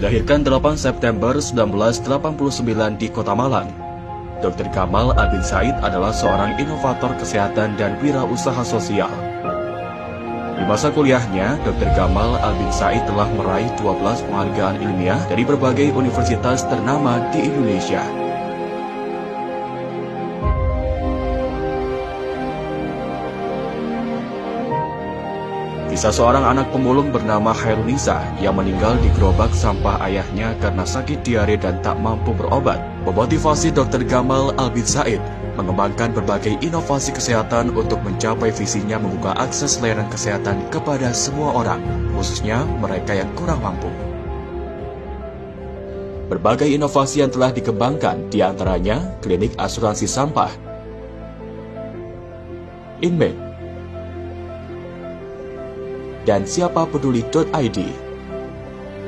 Dilahirkan 8 September 1989 di Kota Malang, Dr. Gamal Albin Said adalah seorang inovator kesehatan dan wirausaha sosial. Di masa kuliahnya, Dr. Gamal Albin Said telah meraih 12 penghargaan ilmiah dari berbagai universitas ternama di Indonesia. Kisah seorang anak pemulung bernama Khairunisa yang meninggal di gerobak sampah ayahnya karena sakit diare dan tak mampu berobat memotivasi Dr. Gamal Albin Said mengembangkan berbagai inovasi kesehatan untuk mencapai visinya membuka akses layanan kesehatan kepada semua orang, khususnya mereka yang kurang mampu. Berbagai inovasi yang telah dikembangkan, diantaranya klinik asuransi sampah, Inmed, dan siapapeduli.id.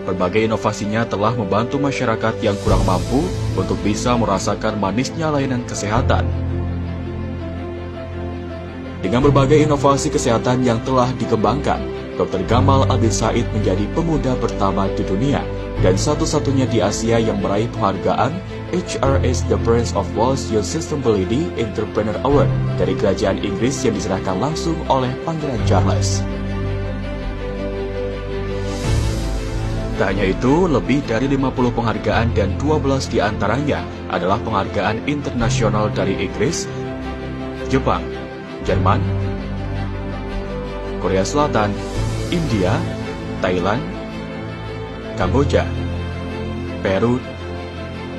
Berbagai inovasinya telah membantu masyarakat yang kurang mampu untuk bisa merasakan manisnya layanan kesehatan. Dengan berbagai inovasi kesehatan yang telah dikembangkan, Dr. Gamal Albin Said menjadi pemuda pertama di dunia dan satu-satunya di Asia yang meraih penghargaan HRS The Prince of Wales Youth Sustainability Entrepreneur Award dari Kerajaan Inggris yang diserahkan langsung oleh Pangeran Charles. Tak hanya itu, lebih dari 50 penghargaan dan 12 diantaranya adalah penghargaan internasional dari Inggris, Jepang, Jerman, Korea Selatan, India, Thailand, Kamboja, Peru,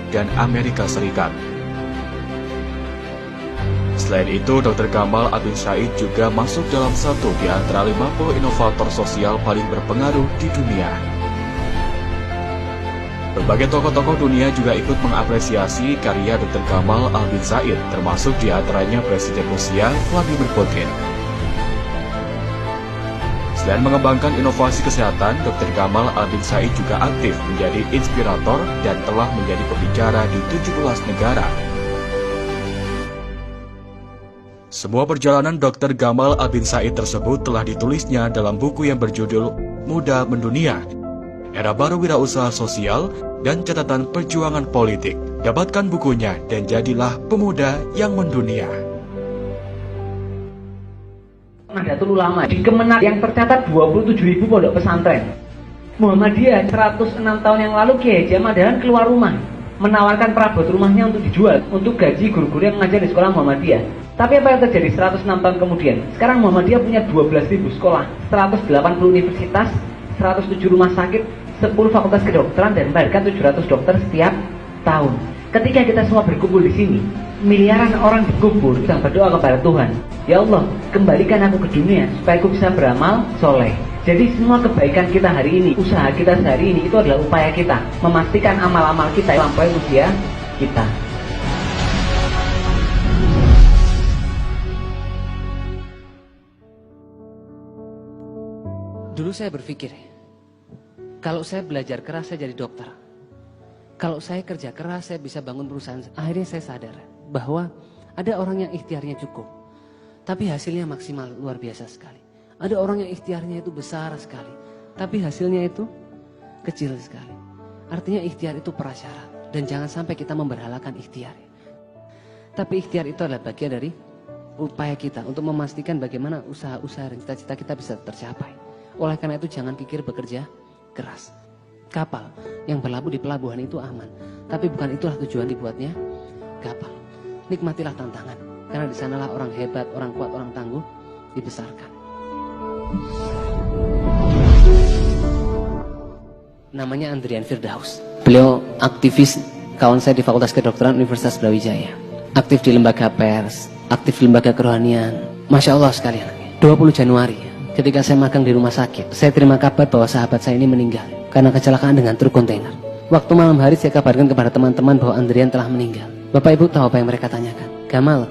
dan Amerika Serikat. Selain itu, Dr. Gamal Albin Said juga masuk dalam satu di antara 50 inovator sosial paling berpengaruh di dunia. Berbagai tokoh-tokoh dunia juga ikut mengapresiasi karya Dr. Gamal Albin Said, termasuk di antaranya Presiden Rusia Vladimir Putin. Selain mengembangkan inovasi kesehatan, Dr. Gamal Albin Said juga aktif menjadi inspirator dan telah menjadi pembicara di 17 negara. Semua perjalanan Dr. Gamal Albin Said tersebut telah ditulisnya dalam buku yang berjudul Muda Mendunia, Era Baru Wirausaha Sosial dan Catatan Perjuangan Politik. Dapatkan bukunya dan jadilah pemuda yang mendunia. Nahdlatul Ulama di Kemenak yang tercatat 27.000 pondok pesantren. Muhammadiyah 106 tahun yang lalu Kiai Haji Ahmad Dahlan keluar rumah menawarkan perabot rumahnya untuk dijual untuk gaji guru-guru yang mengajar di sekolah Muhammadiyah. Tapi apa yang terjadi 106 tahun kemudian? Sekarang Muhammadiyah punya 12.000 sekolah, 180 universitas, 107 rumah sakit, 10 fakultas kedokteran dan melahirkan 700 dokter setiap tahun. Ketika kita semua berkumpul di sini, miliaran orang berkumpul sedang berdoa kepada Tuhan. Ya Allah, kembalikan aku ke dunia supaya aku bisa beramal soleh. Jadi semua kebaikan kita hari ini, usaha kita sehari ini itu adalah upaya kita memastikan amal-amal kita melampaui usia kita. Dulu saya berpikir, kalau saya belajar keras saya jadi dokter. Kalau saya kerja keras saya bisa bangun perusahaan. Akhirnya saya sadar bahwa ada orang yang ikhtiarnya cukup, tapi hasilnya maksimal luar biasa sekali. Ada orang yang ikhtiarnya itu besar sekali, tapi hasilnya itu kecil sekali. Artinya ikhtiar itu prasyarat dan jangan sampai kita memberhalakan ikhtiar. Tapi ikhtiar itu adalah bagian dari upaya kita untuk memastikan bagaimana usaha-usaha dan cita-cita kita bisa tercapai. Oleh karena itu jangan pikir bekerja keras. Kapal yang berlabuh di pelabuhan itu aman, tapi bukan itulah tujuan dibuatnya kapal. Nikmatilah tantangan, karena di sanalah orang hebat, orang kuat, orang tangguh dibesarkan. Namanya Andrian Firdaus. Beliau aktivis, kawan saya di Fakultas Kedokteran Universitas Brawijaya. Aktif di lembaga pers, aktif di lembaga kerohanian. Masya Allah sekalian. 20 Januari, ketika saya magang di rumah sakit, saya terima kabar bahwa sahabat saya ini meninggal karena kecelakaan dengan truk kontainer. Waktu malam hari saya kabarkan kepada teman-teman bahwa Andrian telah meninggal. Bapak Ibu tahu apa yang mereka tanyakan? Gamal,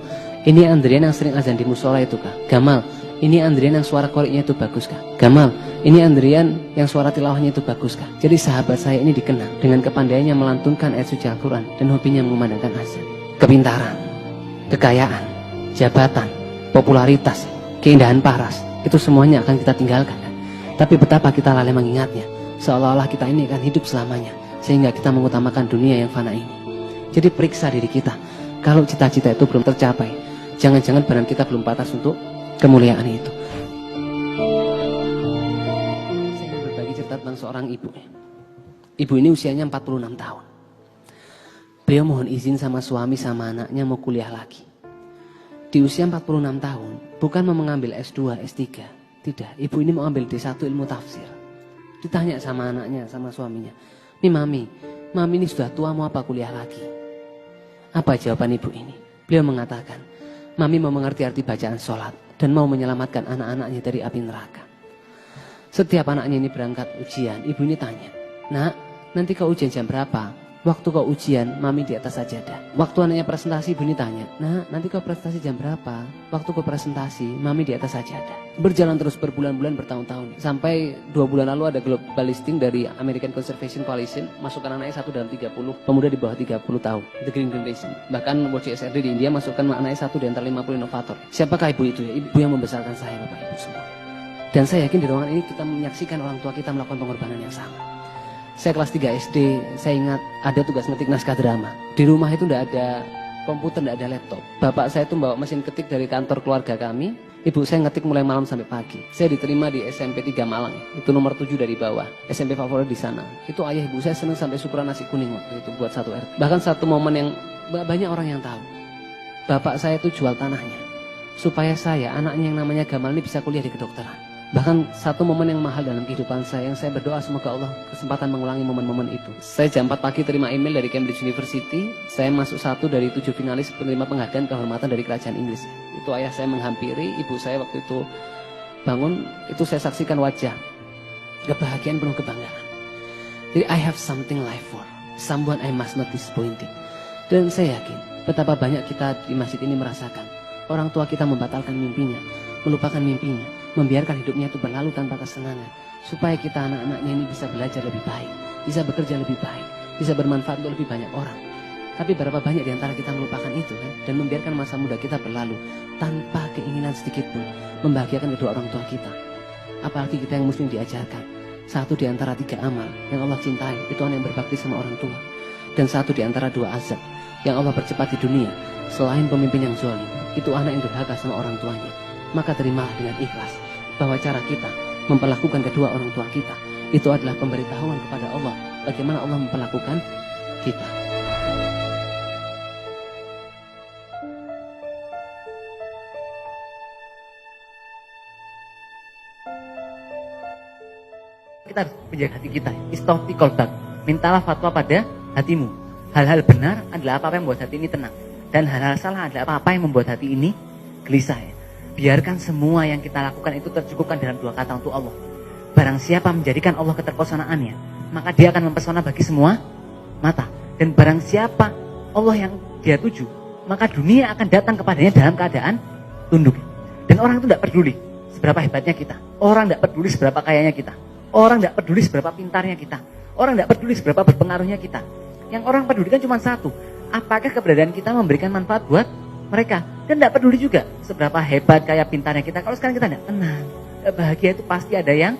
ini Andrian yang sering azan di musola itu kah? Gamal, ini Andrian yang suara koriknya itu bagus kah? Gamal, ini Andrian yang suara tilawahnya itu bagus kah? Jadi sahabat saya ini dikenal dengan kepandaiannya melantunkan ayat suci Al-Quran dan hobinya mengumandangkan azan. Kepintaran, kekayaan, jabatan, popularitas, keindahan paras, itu semuanya akan kita tinggalkan. Tapi betapa kita lalai mengingatnya. seolah-olah kita ini akan hidup selamanya, sehingga kita mengutamakan dunia yang fana ini. Jadi periksa diri kita, kalau cita-cita itu belum tercapai, jangan-jangan badan kita belum pantas untuk kemuliaan itu. Saya ingin berbagi cerita tentang seorang ibu. Ibu ini usianya 46 tahun. Beliau mohon izin sama suami sama anaknya mau kuliah lagi. Di usia 46 tahun, bukan mau mengambil S2, S3. Tidak, ibu ini mau ambil D1 ilmu tafsir. Ditanya sama anaknya, sama suaminya, "Nih mami ini sudah tua, mau apa kuliah lagi?" Apa jawaban ibu ini? Beliau mengatakan, "Mami mau mengerti arti bacaan sholat dan mau menyelamatkan anak-anaknya dari api neraka." Setiap anaknya ini berangkat ujian, ibu ini tanya, "Nak, nanti kau ujian jam berapa?" "Waktu kau ujian, mami di atas sajadah." Waktu anaknya presentasi, ibu ini tanya, "Nak, nanti kau presentasi jam berapa?" "Waktu kau presentasi, mami di atas sajadah." Berjalan terus berbulan-bulan, bertahun-tahun. Sampai 2 bulan lalu ada global listing dari American Conservation Coalition, masukkan anaknya 1 dalam 30 pemuda di bawah 30 tahun, The Green Generation. Bahkan World CSRD di India masukkan anaknya 1 di antara 50 inovator. Siapakah ibu itu? Ibu yang membesarkan saya, Bapak Ibu semua. Dan saya yakin di ruangan ini kita menyaksikan orang tua kita melakukan pengorbanan yang sama. Saya kelas 3 SD, saya ingat ada tugas ngetik naskah drama. Di rumah itu tidak ada komputer, tidak ada laptop. Bapak saya itu bawa mesin ketik dari kantor keluarga kami. Ibu saya ngetik mulai malam sampai pagi. Saya diterima di SMP 3 Malang, itu nomor 7 dari bawah. SMP favorit di sana. Itu ayah ibu saya senang sampai syukuran nasi kuning waktu itu buat 1 RT. Bahkan satu momen yang banyak orang yang tahu. Bapak saya itu jual tanahnya supaya saya, anaknya yang namanya Gamal ini bisa kuliah di kedokteran. Bahkan satu momen yang mahal dalam kehidupan saya, yang saya berdoa semoga Allah kesempatan mengulangi momen-momen itu. Saya jam 4 pagi terima email dari Cambridge University. Saya masuk 1 dari 7 finalis penerima penghargaan kehormatan dari kerajaan Inggris. Itu ayah saya menghampiri, ibu saya waktu itu bangun, itu saya saksikan wajah kebahagiaan penuh kebanggaan. Jadi I have something life for, someone I must not disappointed. Dan saya yakin betapa banyak kita di masjid ini merasakan orang tua kita membatalkan mimpinya, melupakan mimpinya, membiarkan hidupnya itu berlalu tanpa kesenangan, supaya kita anak-anaknya ini bisa belajar lebih baik, bisa bekerja lebih baik, bisa bermanfaat untuk lebih banyak orang. Tapi berapa banyak di antara kita melupakan itu kan, dan membiarkan masa muda kita berlalu tanpa keinginan sedikit pun membahagiakan kedua orang tua kita. Apalagi kita yang muslim diajarkan 1 di antara 3 amal yang Allah cintai itu anak yang berbakti sama orang tua, dan 1 di antara 2 azab yang Allah percepat di dunia selain pemimpin yang zalim itu anak yang durhaka sama orang tuanya. Maka terimalah dengan ikhlas bahwa cara kita memperlakukan kedua orang tua kita itu adalah pemberitahuan kepada Allah bagaimana Allah memperlakukan kita. Kita harus menjaga hati kita. Istofti kolbak, mintalah fatwa pada hatimu. Hal-hal benar adalah apa yang membuat hati ini tenang, dan hal-hal salah adalah apa yang membuat hati ini gelisah. Biarkan semua yang kita lakukan itu tercukupkan dalam 2 kata untuk Allah. Barang siapa menjadikan Allah keterpesonaannya, maka dia akan mempesona bagi semua mata. Dan barang siapa Allah yang dia tuju, maka dunia akan datang kepadanya dalam keadaan tunduk. Dan orang itu tidak peduli seberapa hebatnya kita. Orang tidak peduli seberapa kayanya kita. Orang tidak peduli seberapa pintarnya kita. Orang tidak peduli seberapa berpengaruhnya kita. Yang orang pedulikan cuma 1. Apakah keberadaan kita memberikan manfaat buat mereka? Dan tidak peduli juga seberapa hebat kayak pintarnya kita. Kalau sekarang kita tidak tenang, bahagia itu pasti ada yang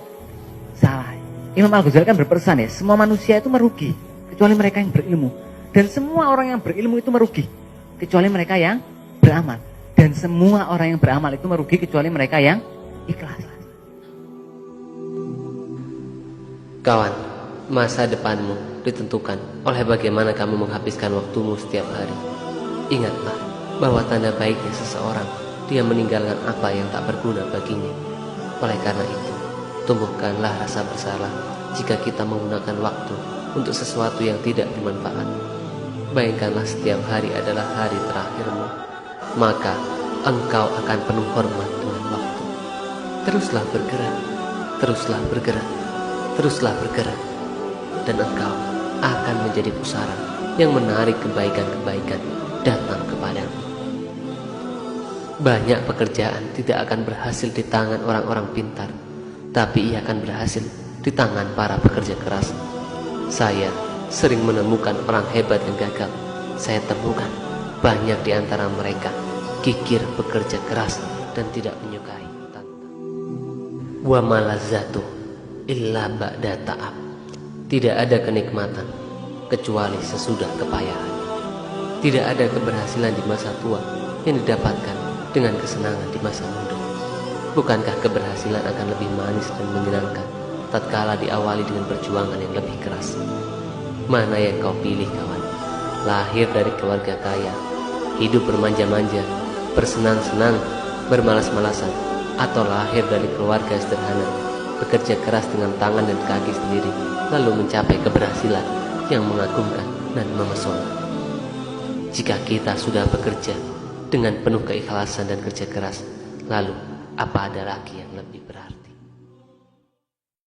salah. Imam Al-Ghazali kan berpesan ya, semua manusia itu merugi kecuali mereka yang berilmu. Dan semua orang yang berilmu itu merugi kecuali mereka yang beramal. Dan semua orang yang beramal itu merugi kecuali mereka yang ikhlas. Kawan, masa depanmu ditentukan oleh bagaimana kamu menghabiskan waktumu setiap hari. Ingatlah bahwa tanda baiknya seseorang, dia meninggalkan apa yang tak berguna baginya. Oleh karena itu, tumbuhkanlah rasa bersalah jika kita menggunakan waktu untuk sesuatu yang tidak bermanfaat. Bayangkanlah setiap hari adalah hari terakhirmu, maka engkau akan penuh hormat dengan waktu. Teruslah bergerak, teruslah bergerak, teruslah bergerak, dan engkau akan menjadi pusara yang menarik kebaikan-kebaikan datang kepadamu. Banyak pekerjaan tidak akan berhasil di tangan orang-orang pintar, tapi ia akan berhasil di tangan para pekerja keras. Saya sering menemukan orang hebat yang gagal. Saya temukan banyak di antara mereka kikir bekerja keras dan tidak menyukai tantang. Wa malazatu illa ba'da ta'ab. Tidak ada kenikmatan kecuali sesudah kepayahan. Tidak ada keberhasilan di masa tua yang didapatkan dengan kesenangan di masa muda. Bukankah keberhasilan akan lebih manis dan menyenangkan tatkala diawali dengan perjuangan yang lebih keras? Mana yang kau pilih, kawan? Lahir dari keluarga kaya, hidup bermanja-manja, bersenang-senang, bermalas-malasan, atau lahir dari keluarga sederhana, bekerja keras dengan tangan dan kaki sendiri, lalu mencapai keberhasilan yang mengagumkan dan memesona. Jika kita sudah bekerja dengan penuh keikhlasan dan kerja keras, lalu apa ada lagi yang lebih berarti?